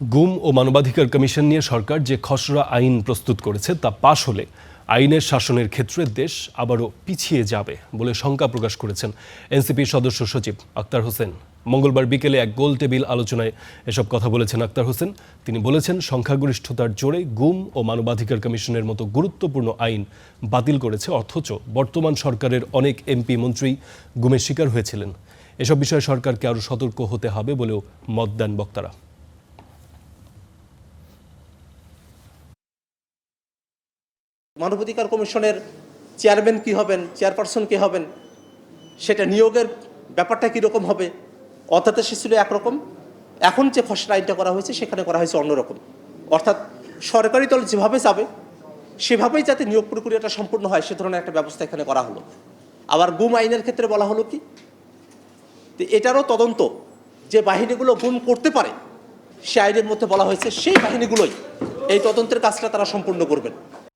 গুম ও মানবাধিকার কমিশন নিয়ে সরকার যে খসড়া আইন প্রস্তুত করেছে তা পাশ হলে আইনের শাসনের ক্ষেত্রে দেশ আবারও পিছিয়ে যাবে বলে শঙ্কা প্রকাশ করেছেন এনসিপির সদস্য সচিব আক্তার হোসেন। মঙ্গলবার বিকেলে এক গোল টেবিল আলোচনায় এসব কথা বলেছেন আক্তার হোসেন। তিনি বলেছেন, সংখ্যাগরিষ্ঠতার জোরে গুম ও মানবাধিকার কমিশনের মতো গুরুত্বপূর্ণ আইন বাতিল করেছে, অথচ বর্তমান সরকারের অনেক এমপি মন্ত্রী গুমের শিকার হয়েছিলেন। এসব বিষয়ে সরকারকে আরও সতর্ক হতে হবে বলেও মত দেন বক্তারা। মানবাধিকার কমিশনের চেয়ারম্যান কি হবেন, চেয়ারপারসন কি হবেন, সেটা নিয়োগের ব্যাপারটা কীরকম হবে, অধ্যাদেশে ছিল একরকম, এখন যে খসড়া আইনটা করা হয়েছে সেখানে করা হয়েছে অন্যরকম। অর্থাৎ সরকারি দল যেভাবে যাবে সেভাবেই যাতে নিয়োগ প্রক্রিয়াটা সম্পূর্ণ হয় সে ধরনের একটা ব্যবস্থা এখানে করা হলো। আবার গুম আইনের ক্ষেত্রে বলা হলো কি, এটারও তদন্ত যে বাহিনীগুলো গুম করতে পারে সে আইনের মধ্যে বলা হয়েছে সেই বাহিনীগুলোই এই তদন্তের কাজটা তারা সম্পূর্ণ করবেন।